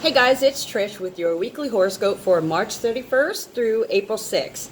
Hey guys, it's Trish with your weekly horoscope for March 31st through April 6th.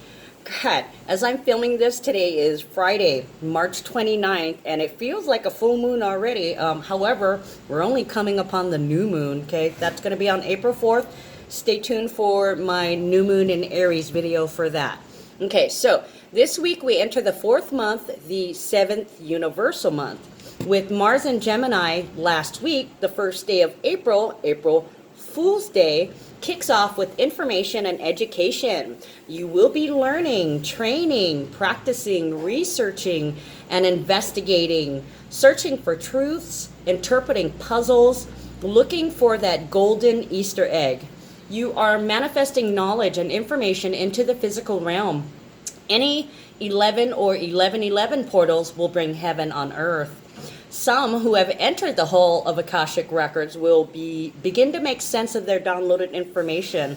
God, as I'm filming this, today is Friday, March 29th, and it feels like a full moon already. However, we're only coming upon the new moon, okay? That's going to be on April 4th. Stay tuned for my new moon in Aries video for that. Okay, so this week we enter the fourth month, the seventh universal month. With Mars and Gemini last week, the first day of April Fool's Day, kicks off with information and education. You will be learning, training, practicing, researching, and investigating, searching for truths, interpreting puzzles, looking for that golden Easter egg. You are manifesting knowledge and information into the physical realm. Any 11 or 1111 portals will bring heaven on earth. Some who have entered the Hall of Akashic Records will begin to make sense of their downloaded information.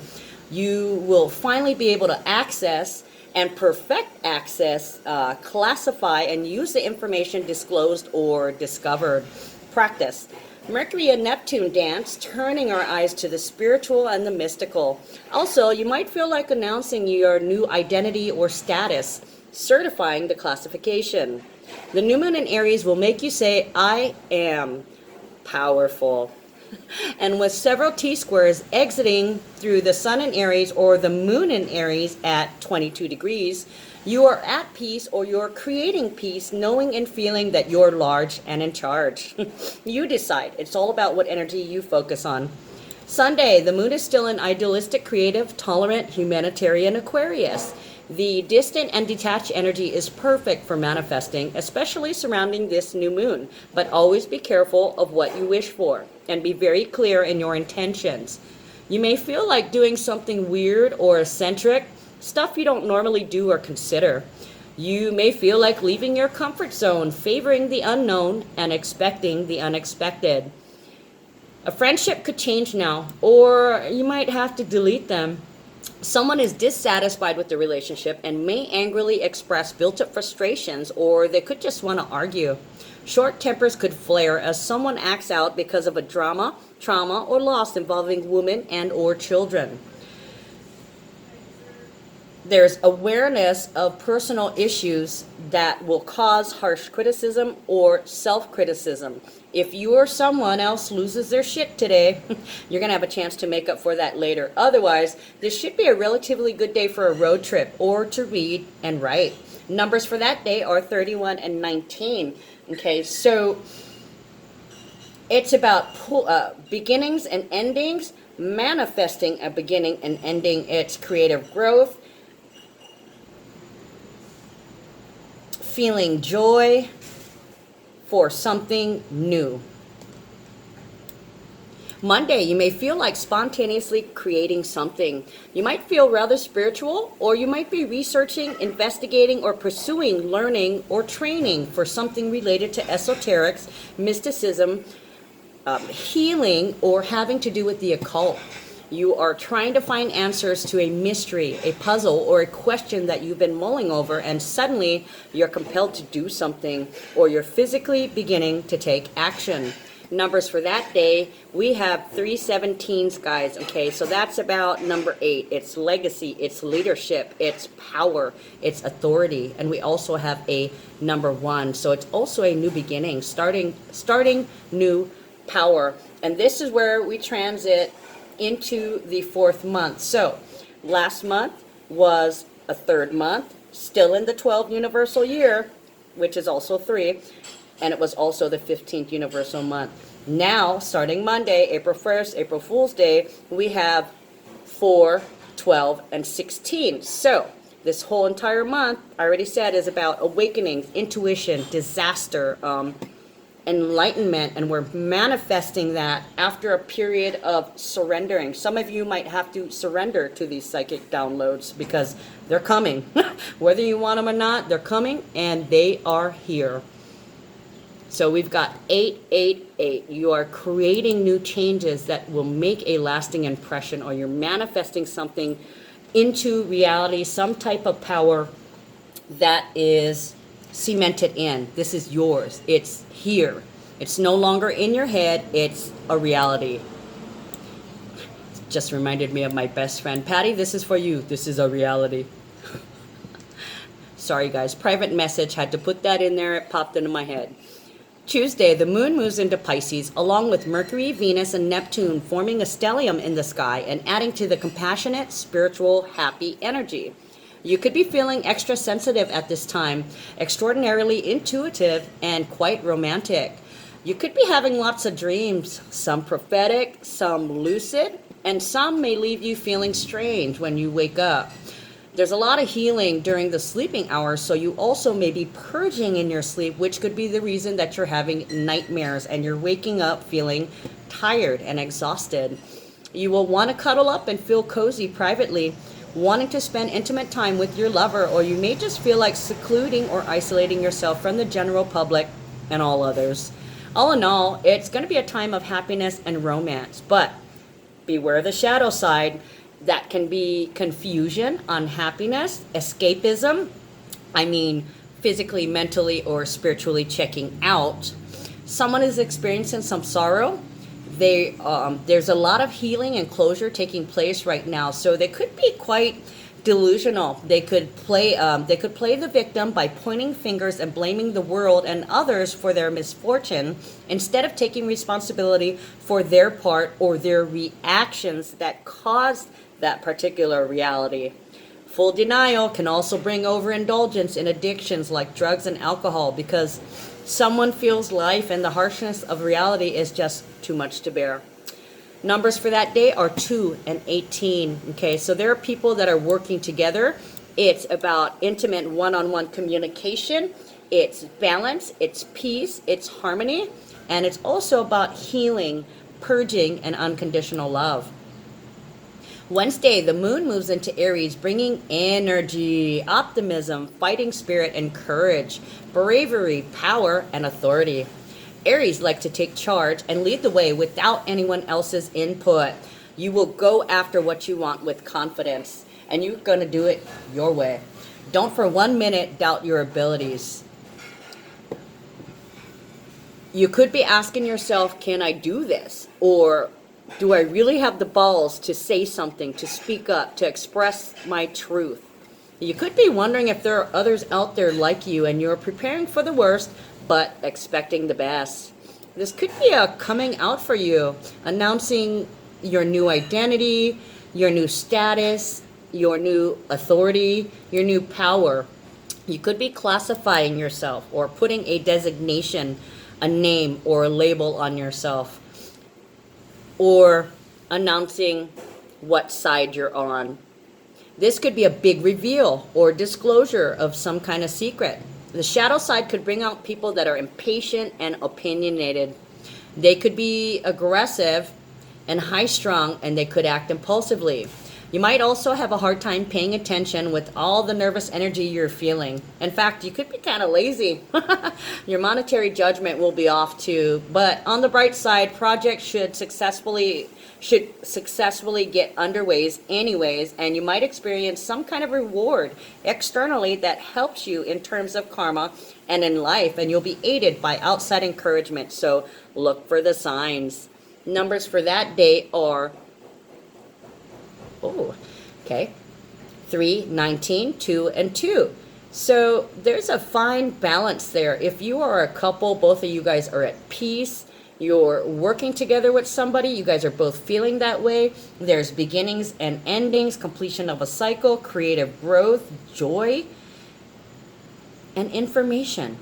You will finally be able to access and perfect access, classify, and use the information disclosed or discovered. Practice. Mercury and Neptune dance, turning our eyes to the spiritual and the mystical. Also, you might feel like announcing your new identity or status, certifying the classification. The new moon in Aries will make you say, I am powerful. And with several T-squares exiting through the sun in Aries or the moon in Aries at 22 degrees, you are at peace, or you're creating peace, knowing and feeling that you're large and in charge. You decide. It's all about what energy you focus on. Sunday, the moon is still in idealistic, creative, tolerant, humanitarian Aquarius. The distant and detached energy is perfect for manifesting, especially surrounding this new moon. But always be careful of what you wish for and be very clear in your intentions. You may feel like doing something weird or eccentric, stuff you don't normally do or consider. You may feel like leaving your comfort zone, favoring the unknown and expecting the unexpected. A friendship could change now, or you might have to delete them. Someone is dissatisfied with the relationship and may angrily express built-up frustrations, or they could just want to argue. Short tempers could flare as someone acts out because of a drama, trauma, or loss involving women and or children. There's awareness of personal issues that will cause harsh criticism or self-criticism. If you or someone else loses their shit today, you're going to have a chance to make up for that later. Otherwise, this should be a relatively good day for a road trip or to read and write. Numbers for that day are 31 and 19. Okay, so it's about beginnings and endings, manifesting a beginning and ending. It's creative growth, feeling joy for something new. Monday, you may feel like spontaneously creating something. You might feel rather spiritual, or you might be researching, investigating, or pursuing learning or training for something related to esoterics, mysticism, healing, or having to do with the occult. You are trying to find answers to a mystery, a puzzle, or a question that you've been mulling over, and suddenly you're compelled to do something, or you're physically beginning to take action. Numbers for that day, we have 317s, guys. Okay, so that's about number 8. It's legacy, it's leadership, it's power, it's authority, and we also have a number 1. So it's also a new beginning, starting new power. And this is where we transit into the fourth month. So last month was a third month, still in the 12 universal year, which is also 3, and it was also the 15th universal month. Now, starting Monday, April 1st, April Fool's Day, we have 4, 12, and 16. So this whole entire month, I already said, is about awakenings, intuition, disaster, enlightenment, and we're manifesting that after a period of surrendering. Some of you might have to surrender to these psychic downloads because they're coming. Whether you want them or not, they're coming, and they are here. So we've got 888. You are creating new changes that will make a lasting impression, or you're manifesting something into reality, some type of power that is cemented in. This is yours. It's here. It's no longer in your head. It's a reality. Just reminded me of my best friend. Patty, this is for you. This is a reality. Sorry, guys. Private message. Had to put that in there. It popped into my head. Tuesday, the moon moves into Pisces, along with Mercury, Venus, and Neptune, forming a stellium in the sky and adding to the compassionate, spiritual, happy energy. You could be feeling extra sensitive at this time, extraordinarily intuitive, and quite romantic. You could be having lots of dreams, some prophetic, some lucid, and some may leave you feeling strange when you wake up. There's a lot of healing during the sleeping hours, so you also may be purging in your sleep, which could be the reason that you're having nightmares and you're waking up feeling tired and exhausted. You will want to cuddle up and feel cozy privately, wanting to spend intimate time with your lover, or you may just feel like secluding or isolating yourself from the general public and all others. All in all, it's going to be a time of happiness and romance, but beware the shadow side. That can be confusion, unhappiness, escapism. I mean, physically, mentally, or spiritually checking out. Someone is experiencing some sorrow. There's a lot of healing and closure taking place right now, so they could be quite delusional. They could play the victim by pointing fingers and blaming the world and others for their misfortune instead of taking responsibility for their part or their reactions that caused that particular reality. Full denial can also bring overindulgence in addictions like drugs and alcohol because someone feels life and the harshness of reality is just too much to bear. Numbers for that day are 2 and 18. Okay, so there are people that are working together. It's about intimate one-on-one communication. It's balance, it's peace, it's harmony, and it's also about healing, purging, and unconditional love. Wednesday, the moon moves into Aries, bringing energy, optimism, fighting spirit, and courage, bravery, power, and authority. Aries like to take charge and lead the way without anyone else's input. You will go after what you want with confidence, and you're going to do it your way. Don't for 1 minute doubt your abilities. You could be asking yourself, can I do this? Or do I really have the balls to say something, to speak up, to express my truth? You could be wondering if there are others out there like you and you're preparing for the worst but expecting the best. This could be a coming out for you, announcing your new identity, your new status, your new authority, your new power. You could be classifying yourself or putting a designation, a name, or a label on yourself, or announcing what side you're on. This could be a big reveal or disclosure of some kind of secret. The shadow side could bring out people that are impatient and opinionated. They could be aggressive and high-strung, and they could act impulsively. You might also have a hard time paying attention with all the nervous energy you're feeling. In fact, you could be kind of lazy. Your monetary judgment will be off too. But on the bright side, projects should successfully get underways anyways, and you might experience some kind of reward externally that helps you in terms of karma and in life, and you'll be aided by outside encouragement. So look for the signs. Numbers for that day are 3, 19, 2, and 2. So there's a fine balance there. If you are a couple, both of you guys are at peace, you're working together with somebody, you guys are both feeling that way. There's beginnings and endings, completion of a cycle, creative growth, joy, and information.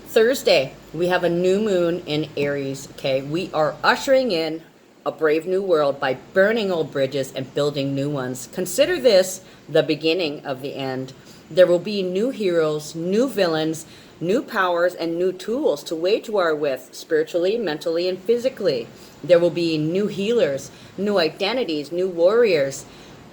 Thursday, we have a new moon in Aries. Okay, we are ushering in a brave new world by burning old bridges and building new ones. Consider this the beginning of the end. There will be new heroes, new villains, new powers, and new tools to wage war with, spiritually, mentally, and physically. There will be new healers, new identities, new warriors,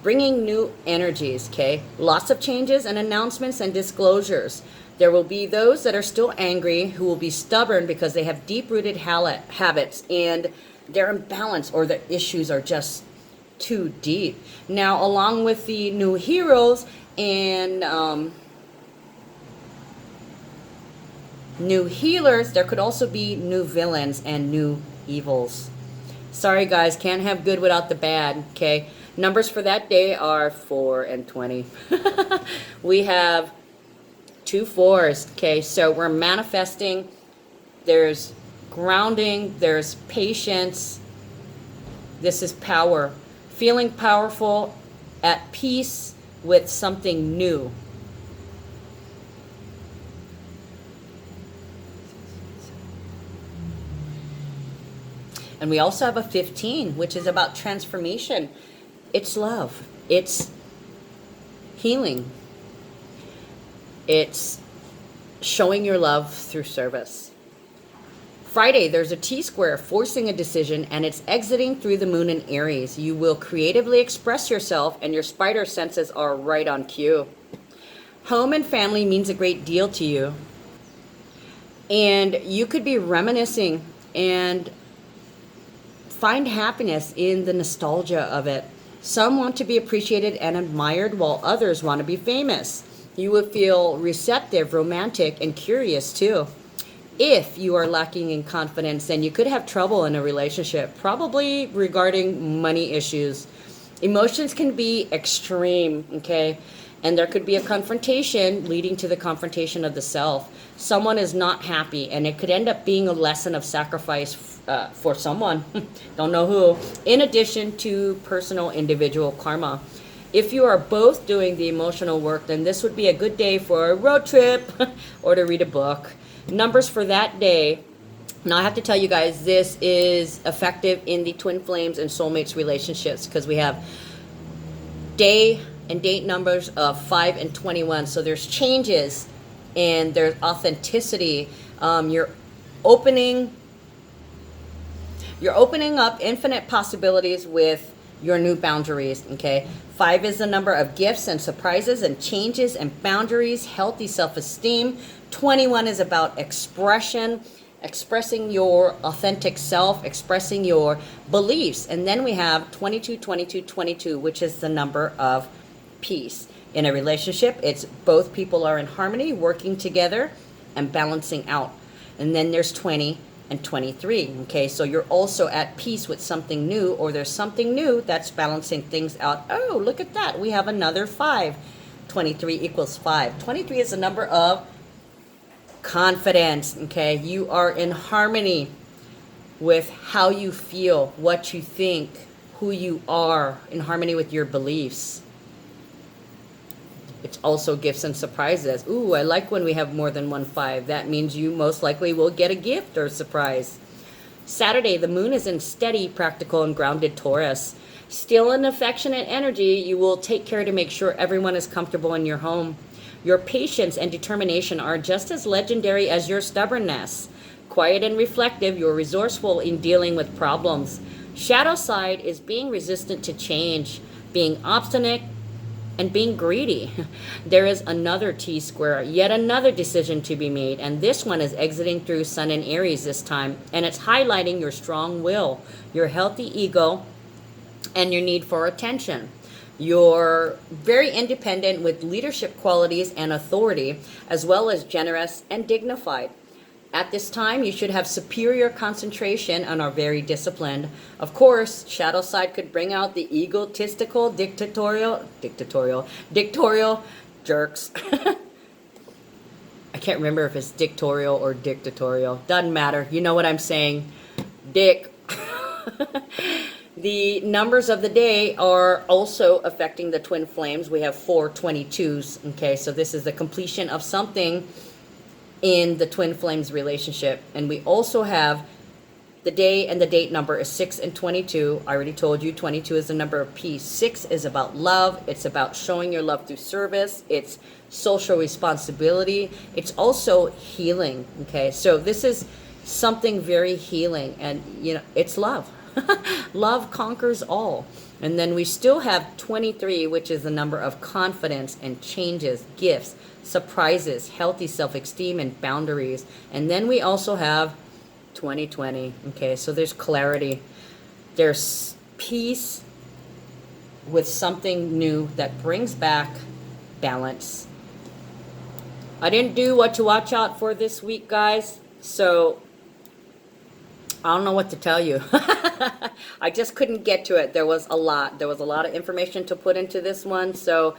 bringing new energies, okay? Lots of changes and announcements and disclosures. There will be those that are still angry, who will be stubborn because they have deep-rooted habits and they're imbalanced, or the issues are just too deep. Now, along with the new heroes and new healers. There could also be new villains and new evils. Sorry guys, can't have good without the bad, okay? Numbers for that day are 4 and 20. We have 2 4s, okay? So we're manifesting. There's grounding, there's patience. This is power. Feeling powerful, at peace with something new. And we also have a 15, which is about transformation. It's love. It's healing. It's showing your love through service. Friday, there's a T-square, forcing a decision, and it's exiting through the moon in Aries. You will creatively express yourself, and your spider senses are right on cue. Home and family means a great deal to you. And you could be reminiscing and find happiness in the nostalgia of it. Some want to be appreciated and admired, while others want to be famous. You would feel receptive, romantic, and curious too. If you are lacking in confidence, then you could have trouble in a relationship, probably regarding money issues. Emotions can be extreme, okay? And there could be a confrontation leading to the confrontation of the self. Someone is not happy, and it could end up being a lesson of sacrifice for someone. Don't know who. In addition to personal individual karma. If you are both doing the emotional work, then this would be a good day for a road trip or to read a book. Numbers for that day. Now I have to tell you guys, this is effective in the twin flames and soulmates relationships, because we have day and date numbers of 5 and 21. So there's changes and there's authenticity. You're opening up infinite possibilities with your new boundaries, okay? 5 is the number of gifts and surprises and changes and boundaries, healthy self-esteem. 21 is about expression, expressing your authentic self, expressing your beliefs. And then we have 22, 22, 22, which is the number of peace. In a relationship, it's both people are in harmony, working together and balancing out. And then there's 20 and 23, okay? So you're also at peace with something new, or there's something new that's balancing things out. Oh, look at that. We have another 5. 23 equals 5. 23 is the number of confidence, okay? You are in harmony with how you feel, what you think, who you are, in harmony with your beliefs. It's also gifts and surprises. Ooh, I like when we have more than 1 5. That means you most likely will get a gift or a surprise. Saturday, the moon is in steady, practical, and grounded Taurus. Still in affectionate energy, you will take care to make sure everyone is comfortable in your home. Your patience and determination are just as legendary as your stubbornness. Quiet and reflective, you're resourceful in dealing with problems. Shadow side is being resistant to change, being obstinate, and being greedy. There is another T-square, yet another decision to be made, and this one is exiting through Sun and Aries this time, and it's highlighting your strong will, your healthy ego, and your need for attention. You're very independent with leadership qualities and authority, as well as generous and dignified. At this time, you should have superior concentration and are very disciplined. Of course, shadow side could bring out the egotistical, dictatorial jerks. I can't remember if it's dictatorial or dictatorial. Doesn't matter. You know what I'm saying. Dick. The numbers of the day are also affecting the twin flames. We have 4 22s. Okay, so this is the completion of something in the twin flames relationship. And we also have the day and the date number is 6 and 22. I already told you 22 is the number of peace. 6 is about love. It's about showing your love through service. It's social responsibility. It's also healing. Okay, so this is something very healing, and you know, it's love. Love conquers all. And then we still have 23, which is the number of confidence and changes, gifts, surprises, healthy self-esteem, and boundaries. And then we also have 2020. Okay, so there's clarity. There's peace with something new that brings back balance. I didn't do what to watch out for this week, guys. So I don't know what to tell you. I just couldn't get to it. There was a lot. There was a lot of information to put into this one. So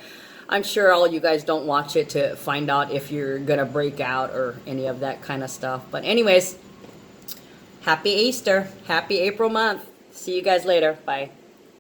I'm sure all you guys don't watch it to find out if you're going to break out or any of that kind of stuff. But anyways, happy Easter. Happy April month. See you guys later. Bye.